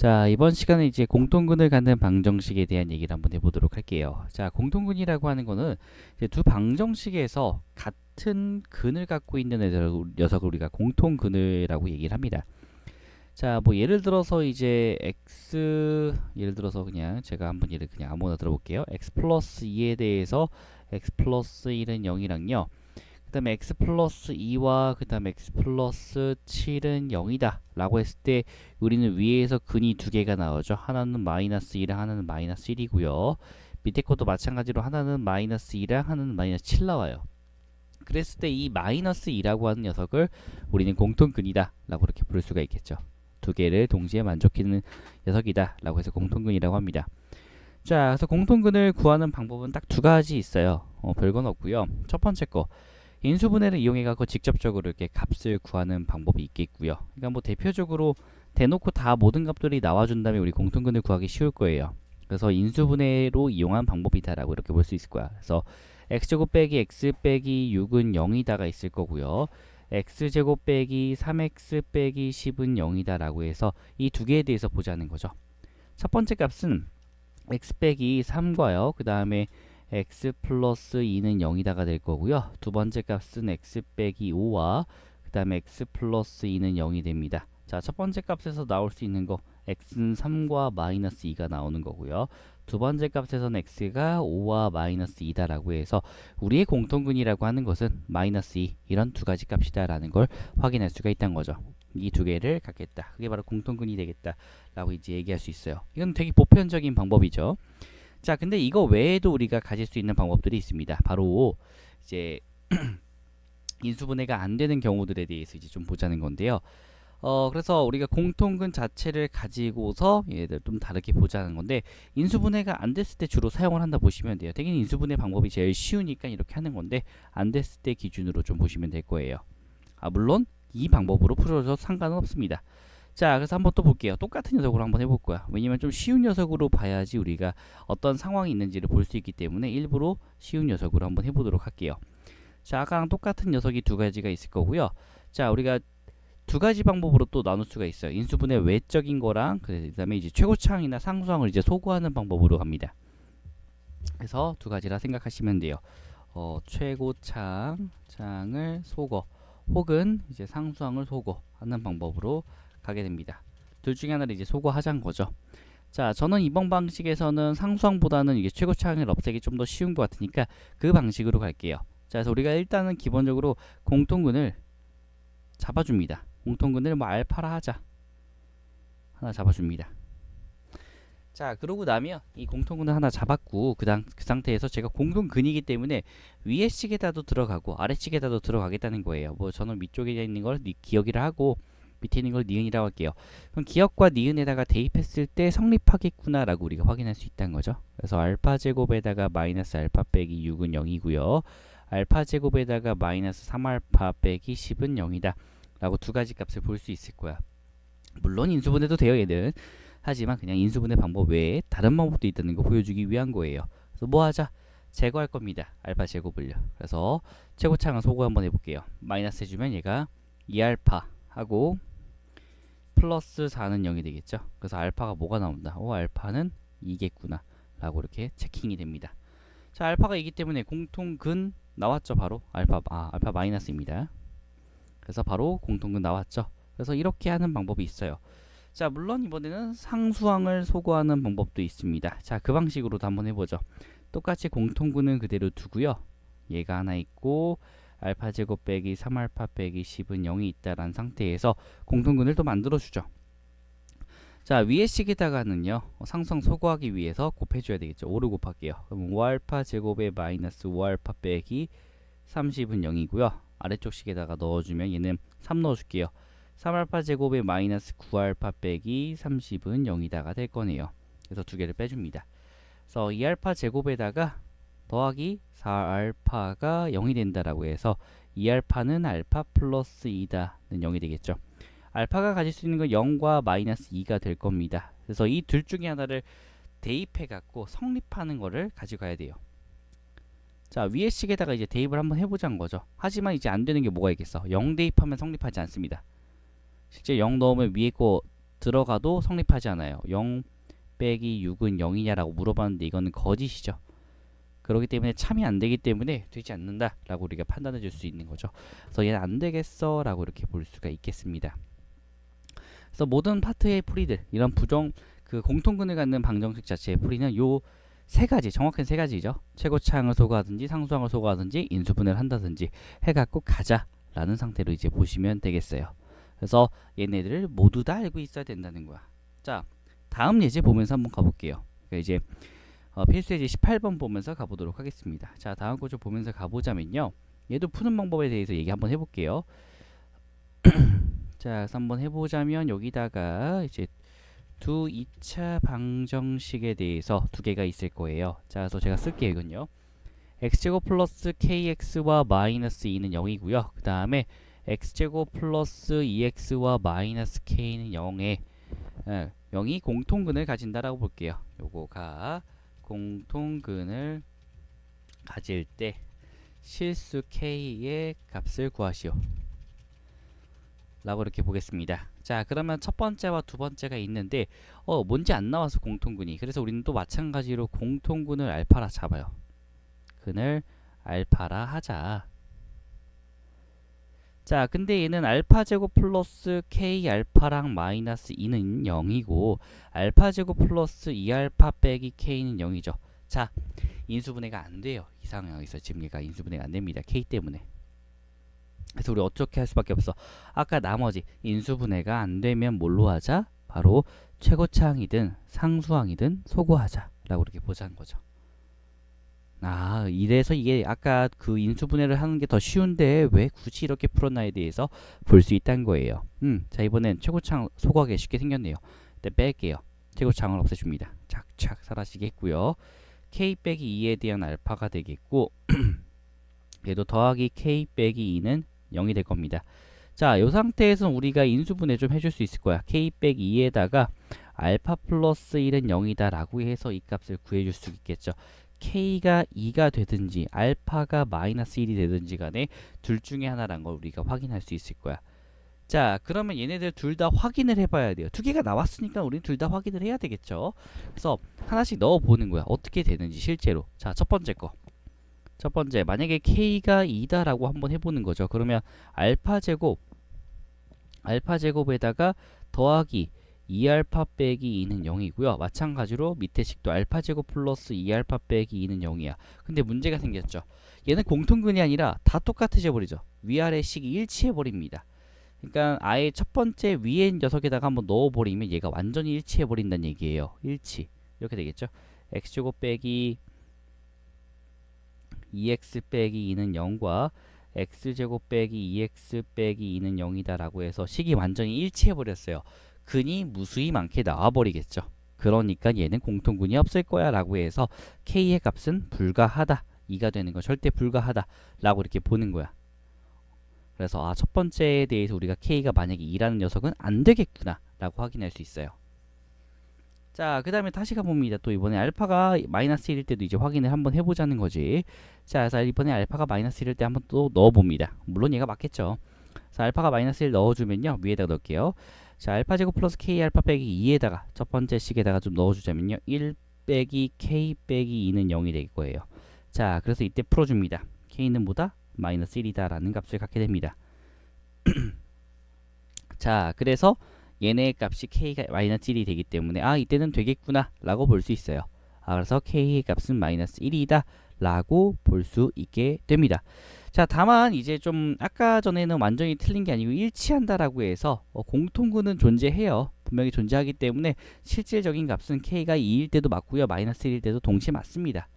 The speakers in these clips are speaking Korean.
자, 이번 시간에 이제 공통근을 갖는 방정식에 대한 얘기를 한번 해보도록 할게요. 자, 공통근이라고 하는 거는 이제 두 방정식에서 같은 근을 갖고 있는 녀석을 우리가 공통근이라고 얘기를 합니다. 자, 뭐 예를 들어서 이제 예를 들어서 그냥 제가 한번 예를 그냥 아무거나 들어볼게요. x 플러스 2에 대해서 x 플러스 1은 0이랑요. 그 다음에 x 플러스 2와 그 다음에 x 플러스 7은 0이다 라고 했을 때 우리는 위에서 근이 두 개가 나오죠. 하나는 마이너스 2랑 하나는 마이너스 1이고요. 밑에 것도 마찬가지로 하나는 마이너스 2랑 하나는 마이너스 7 나와요. 그랬을 때 이 마이너스 2라고 하는 녀석을 우리는 공통근이다 라고 이렇게 부를 수가 있겠죠. 두 개를 동시에 만족하는 녀석이다 라고 해서 공통근이라고 합니다. 자, 그래서 공통근을 구하는 방법은 딱 두 가지 있어요. 별건 없고요. 첫 번째 거, 인수분해를 이용해 갖고 직접적으로 이렇게 값을 구하는 방법이 있겠고요. 그러니까 뭐 대표적으로 대놓고 다 모든 값들이 나와준다면 우리 공통근을 구하기 쉬울 거예요. 그래서 인수분해로 이용한 방법이다라고 이렇게 볼 수 있을 거야. 그래서 x제곱 빼기 x 빼기 6은 0이다가 있을 거고요. x제곱 빼기 3x 빼기 10은 0이다라고 해서 이 두 개에 대해서 보자는 거죠. 첫 번째 값은 x 빼기 3과요. 그 다음에 x 플러스 2는 0이다가 될 거고요. 두 번째 값은 x 빼기 5와 그 다음에 x 플러스 2는 0이 됩니다. 자, 첫 번째 값에서 나올 수 있는 거 x는 3과 마이너스 2가 나오는 거고요. 두 번째 값에서는 x가 5와 마이너스 2다라고 해서 우리의 공통근이라고 하는 것은 마이너스 2 이런 두 가지 값이다 라는 걸 확인할 수가 있다는 거죠. 이 두 개를 갖겠다. 그게 바로 공통근이 되겠다 라고 이제 얘기할 수 있어요. 이건 되게 보편적인 방법이죠. 자, 근데 이거 외에도 우리가 가질 수 있는 방법들이 있습니다. 바로 이제 인수분해가 안 되는 경우들에 대해서 이제 좀 보자는 건데요. 그래서 우리가 공통근 자체를 가지고서 얘들 좀 다르게 보자는 건데, 인수분해가 안 됐을 때 주로 사용을 한다 보시면 돼요. 되게 인수분해 방법이 제일 쉬우니까 이렇게 하는 건데, 안 됐을 때 기준으로 좀 보시면 될 거예요. 물론 이 방법으로 풀어도 상관은 없습니다. 자, 그래서 한번 또 볼게요. 똑같은 녀석으로 한번 해볼 거야. 왜냐면 좀 쉬운 녀석으로 봐야지 우리가 어떤 상황이 있는지를 볼 수 있기 때문에 일부러 쉬운 녀석으로 한번 해보도록 할게요. 자, 아까랑 똑같은 녀석이 두 가지가 있을 거고요. 자, 우리가 두 가지 방법으로 또 나눌 수가 있어요. 인수분해 외적인 거랑 그 다음에 이제 최고차항이나 상수항을 이제 소거하는 방법으로 갑니다. 그래서 두 가지라 생각하시면 돼요. 최고차항을 소거 혹은 이제 상수항을 소거하는 방법으로 가게 됩니다. 둘 중에 하나를 이제 소거하자는 거죠. 자, 저는 이번 방식에서는 상수항보다는 이게 최고차항을 없애기 좀 더 쉬운 것 같으니까 그 방식으로 갈게요. 자, 그래서 우리가 일단은 기본적으로 공통근을 잡아줍니다. 공통근을 뭐 알파라 하자. 하나 잡아줍니다. 자, 그러고 나면 이 공통근을 하나 잡았고 그 상태에서 제가 공통근이기 때문에 위에 식에다도 들어가고 아래 식에다도 들어가겠다는 거예요. 뭐 저는 위쪽에 있는 걸 기억이라 하고 밑에 있는 걸 니은이라고 할게요. 그럼 기억과 니은에다가 대입했을 때 성립하겠구나 라고 우리가 확인할 수 있다는 거죠. 그래서 알파 제곱에다가 마이너스 알파 빼기 6은 0이고요. 알파 제곱에다가 마이너스 3알파 빼기 10은 0이다 라고 두 가지 값을 볼 수 있을 거야. 물론 인수분해도 돼요, 얘는. 하지만 그냥 인수분해 방법 외에 다른 방법도 있다는 거 보여주기 위한 거예요. 그래서 뭐 하자? 제거할 겁니다. 알파 제곱을요. 그래서 최고차항을 소거 한번 해볼게요. 마이너스 해주면 얘가 2알파 하고 플러스 4는 0이 되겠죠. 그래서 알파가 뭐가 나온다? 알파는 2겠구나 라고 이렇게 체킹이 됩니다. 자, 알파가 2기 때문에 공통근 나왔죠. 바로 알파 마이너스입니다. 그래서 바로 공통근 나왔죠. 그래서 이렇게 하는 방법이 있어요. 자, 물론 이번에는 상수항을 소거하는 방법도 있습니다. 자, 그 방식으로도 한번 해보죠. 똑같이 공통근은 그대로 두고요. 얘가 하나 있고 알파 제곱 빼기 3알파 빼기 10은 0이 있다라는 상태에서 공통근을 또 만들어주죠. 자, 위에 식에다가는요 상수항 소거하기 위해서 곱해줘야 되겠죠. 5를 곱할게요. 그럼 5알파 제곱에 마이너스 5알파 빼기 30은 0이고요. 아래쪽 식에다가 넣어주면 얘는 3 넣어줄게요. 3알파 제곱에 마이너스 9알파 빼기 30은 0이다가 될 거네요. 그래서 두 개를 빼줍니다. 그래서 2알파 제곱에다가 더하기 4알파가 0이 된다라고 해서 2알파는 알파 플러스 2다는 0이 되겠죠. 알파가 가질 수 있는 건 0과 마이너스 2가 될 겁니다. 그래서 이 둘 중에 하나를 대입해 갖고 성립하는 거를 가지고 가야 돼요. 자, 위에 식에다가 이제 대입을 한번 해보자는 거죠. 하지만 이제 안 되는 게 뭐가 있겠어? 0 대입하면 성립하지 않습니다. 실제 0 넣으면 위에 거 들어가도 성립하지 않아요. 0 빼기 6은 0이냐라고 물어봤는데 이거는 거짓이죠. 그렇기 때문에 참이 안 되기 때문에 되지 않는다라고 우리가 판단해 줄 수 있는 거죠. 그래서 얘는 안 되겠어라고 이렇게 볼 수가 있겠습니다. 그래서 모든 파트의 풀이들 이런 부정 그 공통근을 갖는 방정식 자체의 풀이는 요 세 가지 정확한 세 가지죠. 최고차항을 소거하든지 상수항을 소거하든지 인수분해를 한다든지 해갖고 가자라는 상태로 이제 보시면 되겠어요. 그래서 얘네들을 모두 다 알고 있어야 된다는 거야. 자, 다음 예제 보면서 한번 가볼게요. 그러니까 이제 필수 예제 18번 보면서 가보도록 하겠습니다. 자, 다음 거 좀 보면서 가보자면요. 얘도 푸는 방법에 대해서 얘기 한번 해볼게요. 자, 그래서 한번 해보자면 여기다가 이제 두 2차 방정식에 대해서 두 개가 있을 거예요. 자, 그래서 제가 쓸게요. 이건요. x제곱 플러스 kx와 마이너스 2는 0이고요. 그 다음에 x제곱 플러스 2x와 마이너스 k는 0에 0이 공통근을 가진다라고 볼게요. 요거가 공통근을 가질 때 실수 k의 값을 구하시오. 라고 이렇게 보겠습니다. 자, 그러면 첫 번째와 두 번째가 있는데 뭔지 안 나와서 공통근이. 그래서 우리는 또 마찬가지로 공통근을 알파라 잡아요. 근을 알파라 하자. 자, 근데 얘는 알파 제곱 플러스 k 알파랑 마이너스 2는 0이고 알파 제곱 플러스 2알파 빼기 k는 0이죠. 자, 인수분해가 안 돼요. 이 상황에서 지금 얘가 인수분해가 안 됩니다. k 때문에. 그래서 우리 어떻게 할 수밖에 없어. 아까 나머지 인수분해가 안 되면 뭘로 하자? 바로 최고차항이든 상수항이든 소거하자 라고 이렇게 보자는 거죠. 아, 이래서 이게 아까 그 인수분해를 하는 게 더 쉬운데 왜 굳이 이렇게 풀었나에 대해서 볼 수 있다는 거예요. 자, 이번엔 최고차항 소거하기 쉽게 생겼네요. 일단 뺄게요. 최고차항을 없애줍니다. 착착 사라지겠고요. k 빼기 2에 대한 알파가 되겠고 얘도 더하기 k 빼기 2는 0이 될 겁니다. 자, 이 상태에서 우리가 인수분해 좀 해줄 수 있을 거야. k 빼기 2에다가 알파 플러스 1은 0이다 라고 해서 이 값을 구해줄 수 있겠죠. k가 2가 되든지 알파가 마이너스 1이 되든지 간에 둘 중에 하나란 걸 우리가 확인할 수 있을 거야. 자, 그러면 얘네들 둘 다 확인을 해봐야 돼요. 두 개가 나왔으니까 우리는 둘 다 확인을 해야 되겠죠. 그래서 하나씩 넣어보는 거야. 어떻게 되는지 실제로. 자, 첫 번째 거. 첫 번째, 만약에 k가 2다라고 한번 해보는 거죠. 그러면 알파 제곱에다가 더하기 2알파 빼기 2는 0이고요. 마찬가지로 밑에 식도 알파 제곱 플러스 2알파 빼기 2는 0이야. 근데 문제가 생겼죠. 얘는 공통근이 아니라 다 똑같아져 버리죠. 위아래 식이 일치해 버립니다. 그러니까 아예 첫 번째 위에 녀석에다가 한번 넣어버리면 얘가 완전히 일치해 버린다는 얘기예요. 일치. 이렇게 되겠죠. x제곱 빼기 2x 빼기 2는 0과 x제곱 빼기 2x 빼기 2는 0이다 라고 해서 식이 완전히 일치해 버렸어요. 근이 무수히 많게 나와버리겠죠. 그러니까 얘는 공통근이 없을 거야 라고 해서 k의 값은 불가하다. 2가 되는 건 절대 불가하다 라고 이렇게 보는 거야. 그래서 첫 번째에 대해서 우리가 k가 만약에 2라는 녀석은 안 되겠구나 라고 확인할 수 있어요. 자, 그 다음에 다시 가봅니다. 또 이번에 알파가 마이너스 1일 때도 이제 확인을 한번 해보자는 거지. 자, 그래서 이번에 알파가 마이너스 1일 때 한번 또 넣어봅니다. 물론 얘가 맞겠죠. 그래서 알파가 마이너스 1 넣어주면요. 위에다 넣을게요. 자, 알파 제곱 플러스 k 알파 빼기 2에다가 첫 번째 식에다가 좀 넣어주자면요. 1 빼기 k 빼기 2는 0이 될 거예요. 자, 그래서 이때 풀어줍니다. k는 뭐다? 마이너스 1이다 라는 값을 갖게 됩니다. 자, 그래서 얘네 값이 k가 마이너스 1이 되기 때문에 이때는 되겠구나 라고 볼 수 있어요. 그래서 k의 값은 마이너스 1이다 라고 볼 수 있게 됩니다. 자, 다만 이제 좀 아까 전에는 완전히 틀린 게 아니고 일치한다 라고 해서 공통근은 존재해요. 분명히 존재하기 때문에 실질적인 값은 k가 2일 때도 맞고요. 마이너스 1일 때도 동시에 맞습니다.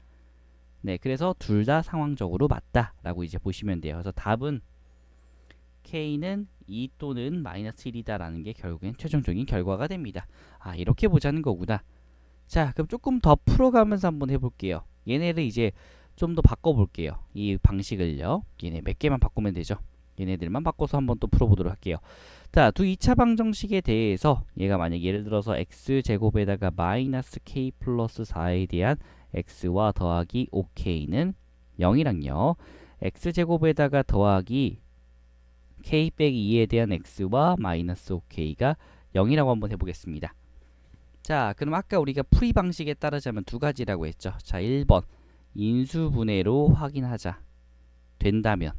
네, 그래서 둘 다 상황적으로 맞다 라고 이제 보시면 돼요. 그래서 답은 k는 2 또는 마이너스 1이다 라는 게 결국엔 최종적인 결과가 됩니다. 이렇게 보자는 거구나. 자, 그럼 조금 더 풀어가면서 한번 해볼게요. 얘네를 이제 좀 더 바꿔볼게요. 이 방식을요. 얘네 몇 개만 바꾸면 되죠. 얘네들만 바꿔서 한번 또 풀어보도록 할게요. 자, 두 2차 방정식에 대해서 얘가 만약 예를 들어서 x제곱에다가 마이너스 k 플러스 4에 대한 x와 더하기 5k는 0이랑요. x제곱에다가 더하기 k 빼기 2에 대한 x와 마이너스 5k가 0이라고 한번 해보겠습니다. 자, 그럼 아까 우리가 풀이 방식에 따르자면 두 가지라고 했죠. 자, 1번 인수분해로 확인하자. 된다면.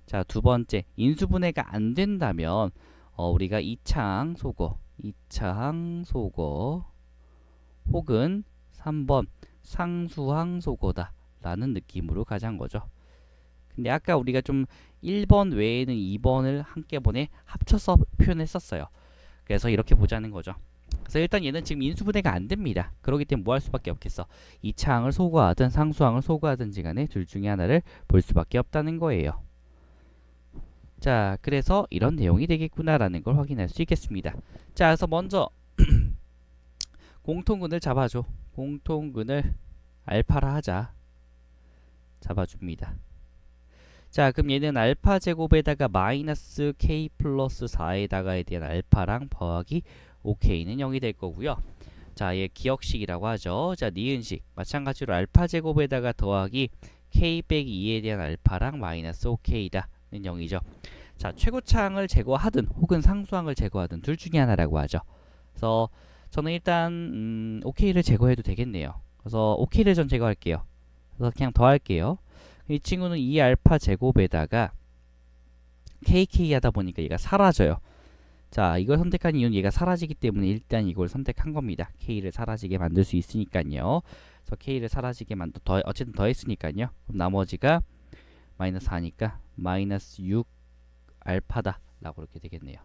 자, 두 번째 인수분해가 안 된다면 우리가 이차항소거 혹은 3번 상수항소거다 라는 느낌으로 가자는 거죠. 근데 아까 우리가 좀 1번 외에는 2번을 한꺼번에 합쳐서 표현했었어요. 그래서 이렇게 보자는 거죠. 그래서 일단 얘는 지금 인수분해가 안 됩니다. 그렇기 때문에 뭐 할 수밖에 없겠어. 이차항을 소거하든 상수항을 소거하든지 간에 둘 중에 하나를 볼 수밖에 없다는 거예요. 자, 그래서 이런 내용이 되겠구나라는 걸 확인할 수 있겠습니다. 자, 그래서 먼저 공통근을 잡아줘. 공통근을 알파라 하자. 잡아줍니다. 자, 그럼 얘는 알파 제곱에다가 마이너스 k 플러스 4에다가에 대한 알파랑 더하기 5k는 0이 될 거고요. 자, 얘 기억식이라고 하죠. 자, 니은식 마찬가지로 알파 제곱에다가 더하기 k 빼기 2에 대한 알파랑 마이너스 5k다는 0이죠. 자, 최고차항을 제거하든 혹은 상수항을 제거하든 둘 중에 하나라고 하죠. 그래서 저는 일단 5k를 제거해도 되겠네요. 그래서 5k를 전 제거할게요. 그래서 그냥 더할게요. 이 친구는 2알파 제곱에다가 kk 하다 보니까 얘가 사라져요. 자, 이걸 선택한 이유는 얘가 사라지기 때문에 일단 이걸 선택한 겁니다. k를 사라지게 만들 수 있으니까요. 그래서 k를 사라지게 어쨌든 더했으니까요. 그럼 나머지가 마이너스 4니까 마이너스 6 알파다 라고 이렇게 되겠네요.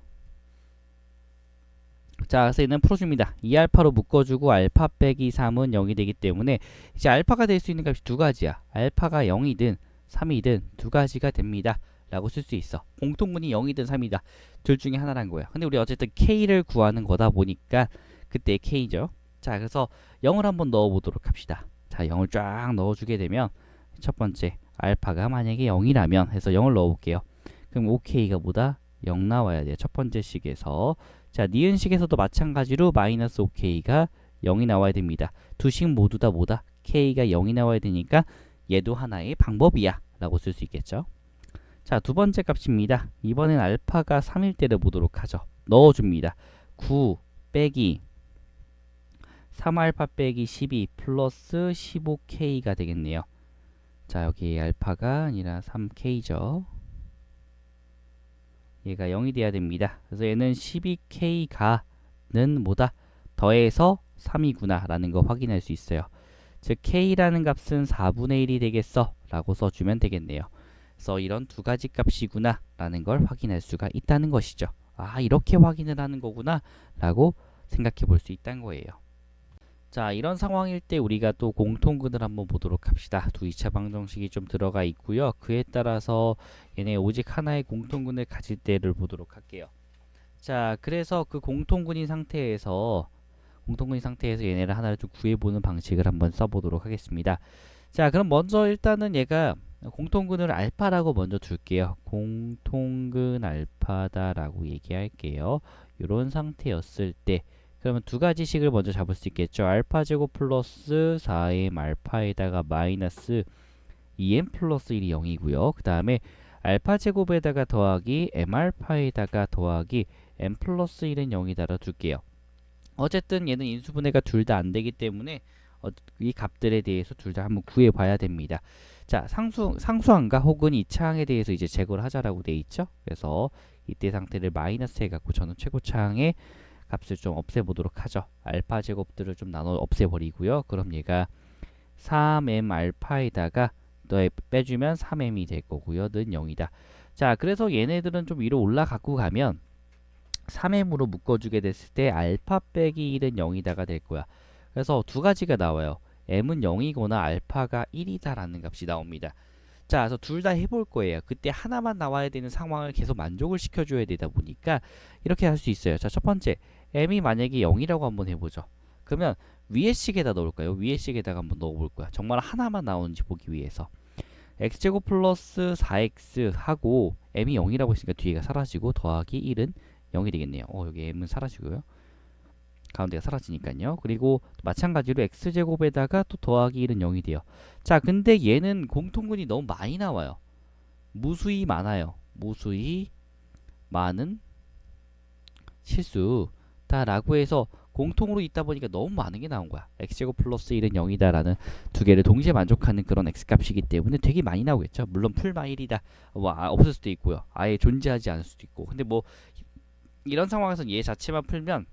자, 그래서 얘는 풀어줍니다. 2알파로 묶어주고 알파 빼기 3은 0이 되기 때문에 이제 알파가 될 수 있는 값이 두 가지야. 알파가 0이든 3이든 두 가지가 됩니다. 라고 쓸 수 있어. 공통분이 0이든 3이다. 둘 중에 하나란 거야. 근데 우리 어쨌든 K를 구하는 거다 보니까 그때 K죠. 자, 그래서 0을 한번 넣어보도록 합시다. 자, 0을 쫙 넣어주게 되면 첫 번째 알파가 만약에 0이라면 해서 0을 넣어볼게요. 그럼 OK가 뭐다? 0 나와야 돼요. 첫 번째 식에서. 자, 니은식에서도 마찬가지로 마이너스 5K가 0이 나와야 됩니다. 두 식 모두 다 뭐다? K가 0이 나와야 되니까 얘도 하나의 방법이야 라고 쓸 수 있겠죠. 자, 두 번째 값입니다. 이번엔 알파가 3일 때를 보도록 하죠. 넣어줍니다. 9 빼기 3알파 빼기 12 플러스 15K가 되겠네요. 자, 여기 알파가 아니라 3K죠. 얘가 0이 돼야 됩니다. 그래서 얘는 12K가는 뭐다? 더해서 3이구나 라는 거 확인할 수 있어요. 즉 K라는 값은 4분의 1이 되겠어 라고 써주면 되겠네요. 그래서 이런 두 가지 값이구나 라는 걸 확인할 수가 있다는 것이죠. 아, 이렇게 확인을 하는 거구나 라고 생각해 볼 수 있다는 거예요. 자, 이런 상황일 때 우리가 또 공통근을 한번 보도록 합시다. 두 2차 방정식이 좀 들어가 있고요. 그에 따라서 얘네 오직 하나의 공통근을 가질 때를 보도록 할게요. 자, 그래서 그 공통근인 상태에서 얘네를 하나를 좀 구해보는 방식을 한번 써보도록 하겠습니다. 자, 그럼 먼저 일단은 얘가 공통근을 알파라고 먼저 둘게요. 공통근 알파다라고 얘기할게요. 이런 상태였을 때 그러면 두 가지 식을 먼저 잡을 수 있겠죠. 알파 제곱 플러스 4m 알파에다가 마이너스 2m 플러스 1이 0이고요. 그 다음에 알파 제곱에다가 더하기 m알파에다가 더하기 m 플러스 1은 0이다라 둘게요. 어쨌든 얘는 인수분해가 둘 다 안 되기 때문에 이 값들에 대해서 둘 다 한번 구해 봐야 됩니다. 자, 상수항과 혹은 이차항에 대해서 이제 제거를 하자라고 돼 있죠. 그래서 이때 상태를 마이너스 해갖고 저는 최고차항의 값을 좀 없애보도록 하죠. 알파 제곱들을 좀 나눠 없애버리고요. 그럼 얘가 3m 알파에다가 빼주면 3m이 될 거고요. 는 0이다. 자, 그래서 얘네들은 좀 위로 올라가고 가면 3m으로 묶어주게 됐을 때 알파 빼기 1은 0이다가 될 거야. 그래서 두 가지가 나와요. m은 0이거나 알파가 1이다 라는 값이 나옵니다. 자, 그래서 둘 다 해볼 거예요. 그때 하나만 나와야 되는 상황을 계속 만족을 시켜줘야 되다 보니까 이렇게 할 수 있어요. 자, 첫 번째 m이 만약에 0이라고 한번 해보죠. 그러면 위에 식에다 넣을까요? 위에 식에다가 한번 넣어볼 거야. 정말 하나만 나오는지 보기 위해서. x제곱 플러스 4x 하고 m이 0이라고 했으니까 뒤에가 사라지고 더하기 1은 0이 되겠네요. 여기 m은 사라지고요. 가운데가 사라지니까요. 그리고 마찬가지로 x제곱에다가 또 더하기 1은 0이 돼요. 자, 근데 얘는 공통근이 너무 많이 나와요. 무수히 많아요. 무수히 많은 실수. 되겠다 라고 해서 공통으로 있다 보니까 너무 많은 게 나온 거야. x제곱 플러스 1은 0이다 라는 두 개를 동시에 만족하는 그런 x값이기 때문에 되게 많이 나오겠죠. 물론 풀마일이다 뭐 없을 수도 있고요. 아예 존재하지 않을 수도 있고. 근데 뭐 이런 상황에서 얘 자체만 풀면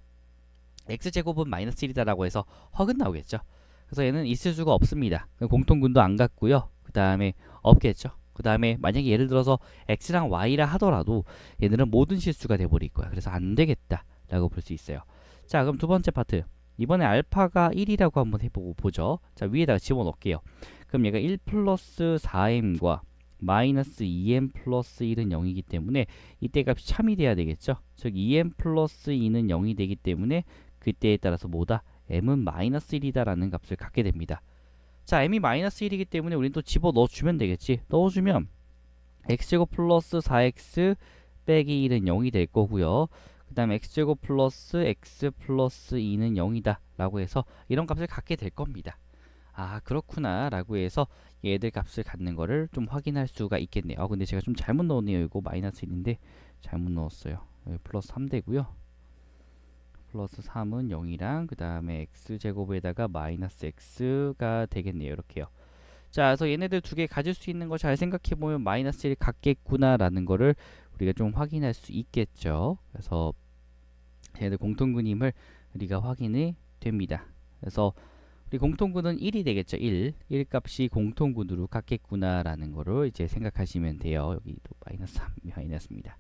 x제곱은 마이너스 1이다 라고 해서 헉은 나오겠죠. 그래서 얘는 있을 수가 없습니다. 공통근도 안 갖고요. 그 다음에 없겠죠. 그 다음에 만약에 예를 들어서 x랑 y라 하더라도 얘들은 모든 실수가 돼버릴 거야. 그래서 안 되겠다 라고 볼 수 있어요. 자, 그럼 두 번째 파트. 이번에 알파가 1이라고 한번 해보고 보죠. 자, 위에다가 집어넣을게요. 그럼 얘가 1 플러스 4m과 마이너스 2m 플러스 1은 0이기 때문에 이때 값이 참이 돼야 되겠죠. 즉 2m 플러스 2는 0이 되기 때문에 그때에 따라서 뭐다? m은 마이너스 1이다 라는 값을 갖게 됩니다. 자, m이 마이너스 1이기 때문에 우린 또 집어넣어주면 되겠지. 넣어주면 x제곱 플러스 4x 빼기 1은 0이 될 거고요. 그 다음에 x제곱 플러스 x 플러스 2는 0이다 라고 해서 이런 값을 갖게 될 겁니다. 아, 그렇구나 라고 해서 얘들 값을 갖는 거를 좀 확인할 수가 있겠네요. 아, 근데 제가 좀 잘못 넣었네요. 이거 마이너스 1인데 잘못 넣었어요. 여기 플러스 3 되고요. 플러스 3은 0이랑 그 다음에 x제곱에다가 마이너스 x가 되겠네요. 이렇게요. 자, 그래서 얘네들 두 개 가질 수 있는 거 잘 생각해보면 마이너스 1 같겠구나 라는 거를 우리가 좀 확인할 수 있겠죠. 그래서 얘네들 공통근임을 우리가 확인이 됩니다. 그래서 우리 공통근은 1이 되겠죠. 1 값이 공통근으로 같겠구나 라는 거를 이제 생각하시면 돼요. 여기도 마이너스 3 마이너스입니다.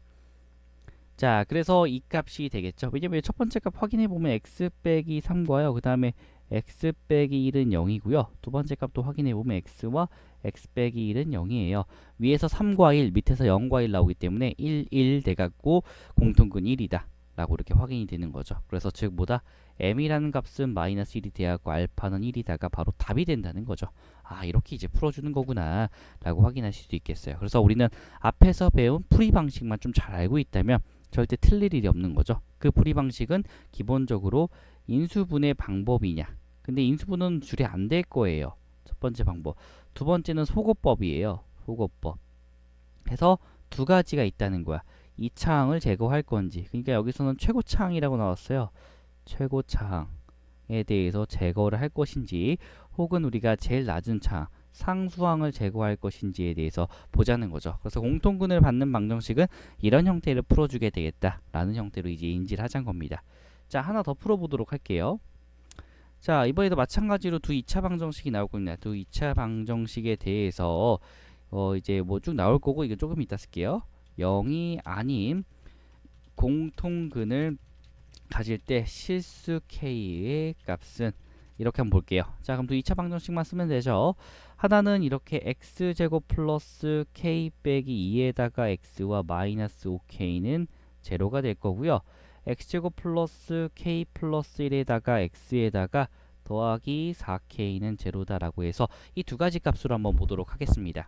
자, 그래서 이 값이 되겠죠. 왜냐면 첫 번째 값 확인해 보면 x 빼기 3과요. 그 다음에 x 빼기 1은 0이고요. 두 번째 값도 확인해 보면 x와 x 빼기 1은 0이에요. 위에서 3과 1, 밑에서 0과 1 나오기 때문에 1, 1 돼갖고 공통근 1이다 라고 이렇게 확인이 되는 거죠. 그래서 즉 뭐다? m이라는 값은 마이너스 1이 돼갖고 알파는 1이다가 바로 답이 된다는 거죠. 아, 이렇게 이제 풀어주는 거구나 라고 확인하실 수 있겠어요. 그래서 우리는 앞에서 배운 풀이 방식만 좀 잘 알고 있다면 절대 틀릴 일이 없는 거죠. 그 풀이 방식은 기본적으로 인수분해 방법이냐. 근데 인수분은 줄이 안 될 거예요. 첫 번째 방법. 두 번째는 소거법이에요. 소거법. 해서 두 가지가 있다는 거야. 이 차항을 제거할 건지. 그러니까 여기서는 최고차항이라고 나왔어요. 최고차항에 대해서 제거를 할 것인지 혹은 우리가 제일 낮은 차항 상수항을 제거할 것인지에 대해서 보자는 거죠. 그래서 공통근을 받는 방정식은 이런 형태를 풀어주게 되겠다라는 형태로 이제 인지를 하자는 겁니다. 자, 하나 더 풀어보도록 할게요. 자, 이번에도 마찬가지로 두 2차 방정식이 나올 겁니다. 두 2차 방정식에 대해서 이제 뭐 쭉 나올 거고 이거 조금 이따 쓸게요. 0이 아닌 공통근을 가질 때 실수 k의 값은 이렇게 한번 볼게요. 자, 그럼 또 2차 방정식만 쓰면 되죠. 하나는 이렇게 x제곱 플러스 k 빼기 2에다가 x와 마이너스 5k는 제로가 될 거고요. x제곱 플러스 k 플러스 1에다가 x에다가 더하기 4k는 제로다라고 해서 이 두 가지 값으로 한번 보도록 하겠습니다.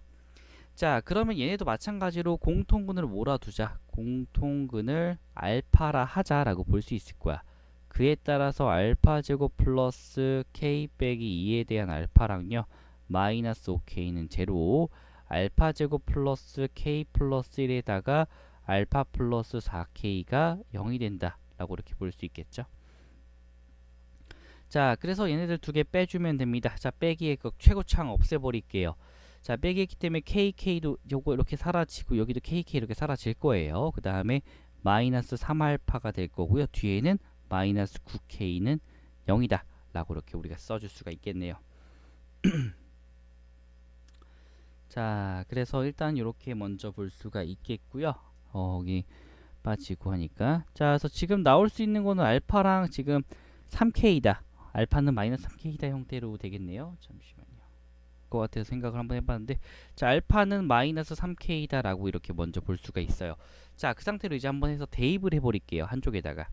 자, 그러면 얘네도 마찬가지로 공통근을 몰아두자. 공통근을 알파라 하자라고 볼 수 있을 거야. 그에 따라서 알파 제곱 플러스 k 빼기 2에 대한 알파랑요 마이너스 5k는 제로, 알파 제곱 플러스 k 플러스 1에다가 알파 플러스 4k가 0이 된다 라고 이렇게 볼 수 있겠죠. 자, 그래서 얘네들 두 개 빼주면 됩니다. 자, 빼기의 그 최고차항 없애버릴게요. 자, 빼기했기 때문에 KK도 요거 이렇게 사라지고 여기도 KK 이렇게 사라질 거예요. 그 다음에 마이너스 3알파가 될 거고요. 뒤에는 마이너스 9K는 0이다 라고 이렇게 우리가 써줄 수가 있겠네요. 자, 그래서 일단 이렇게 먼저 볼 수가 있겠고요. 여기 빠지고 하니까. 자, 그래서 지금 나올 수 있는 거는 알파랑 지금 3K다. 알파는 마이너스 3K다 형태로 되겠네요. 잠시만요. 것 같아서 생각을 한번 해봤는데, 자, 알파는 마이너스 3K다 라고 이렇게 먼저 볼 수가 있어요. 자, 그 상태로 이제 한번 해서 대입을 해버릴게요. 한쪽에다가.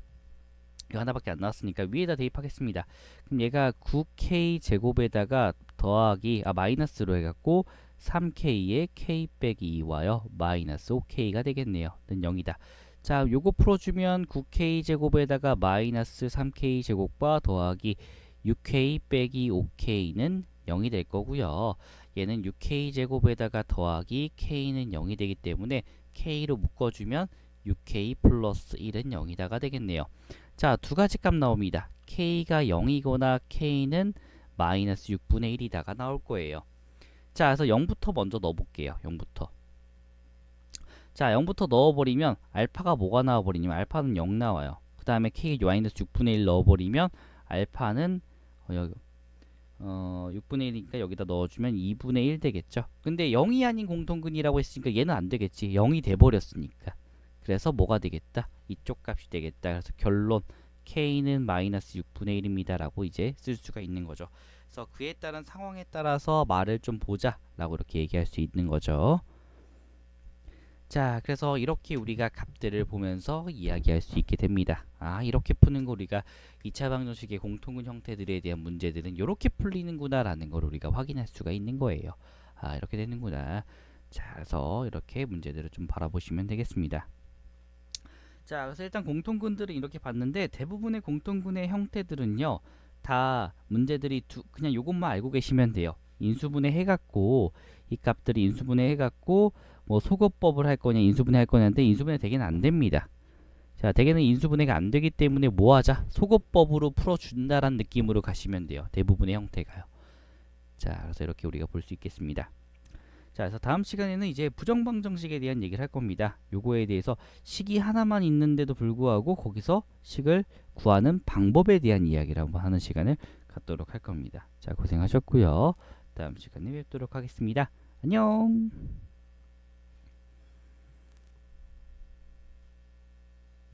이거 하나밖에 안 나왔으니까 위에다 대입하겠습니다. 그럼 얘가 9K 제곱에다가 더하기 마이너스로 해갖고 3K에 K 빼기 2와요. 마이너스 5K가 되겠네요. 는 0이다. 자, 요거 풀어주면 9K 제곱에다가 마이너스 3K 제곱과 더하기 6K 빼기 5K는 0이 될 거고요. 얘는 6K 제곱에다가 더하기 K는 0이 되기 때문에 K로 묶어주면 6K 플러스 1은 0이다가 되겠네요. 자, 두 가지 값 나옵니다. k가 0이거나 k는 마이너스 6분의 1이다가 나올 거예요. 자, 그래서 0부터 먼저 넣어볼게요. 0부터. 자, 0부터 넣어버리면 알파가 뭐가 나와버리냐면 알파는 0 나와요. 그 다음에 k 마이너스 6분의 1 넣어버리면 알파는 여기 6분의 1이니까 여기다 넣어주면 2분의 1 되겠죠. 근데 0이 아닌 공통근이라고 했으니까 얘는 안 되겠지. 0이 돼버렸으니까. 그래서 뭐가 되겠다? 이쪽 값이 되겠다. 그래서 결론 k는 마이너스 6분의 1입니다 라고 이제 쓸 수가 있는 거죠. 그래서 그에 따른 상황에 따라서 말을 좀 보자 라고 이렇게 얘기할 수 있는 거죠. 자, 그래서 이렇게 우리가 값들을 보면서 이야기할 수 있게 됩니다. 아, 이렇게 푸는 거 우리가 2차 방정식의 공통근 형태들에 대한 문제들은 이렇게 풀리는구나 라는 걸 우리가 확인할 수가 있는 거예요. 아, 이렇게 되는구나. 자, 그래서 이렇게 문제들을 좀 바라보시면 되겠습니다. 자, 그래서 일단 공통근들은 이렇게 봤는데 대부분의 공통근의 형태들은요, 다 문제들이 그냥 요것만 알고 계시면 돼요. 인수분해 해갖고 이 값들이 인수분해 해갖고 뭐 소거법을 할 거냐 인수분해 할 거냐인데 인수분해 되게는 안 됩니다. 자, 대개는 인수분해가 안 되기 때문에 뭐 하자? 소거법으로 풀어준다라는 느낌으로 가시면 돼요. 대부분의 형태가요. 자, 그래서 이렇게 우리가 볼 수 있겠습니다. 자, 그래서 다음 시간에는 이제 부정방정식에 대한 얘기를 할 겁니다. 요거에 대해서 식이 하나만 있는데도 불구하고 거기서 식을 구하는 방법에 대한 이야기를 한번 하는 시간을 갖도록 할 겁니다. 자, 고생하셨고요. 다음 시간에 뵙도록 하겠습니다. 안녕.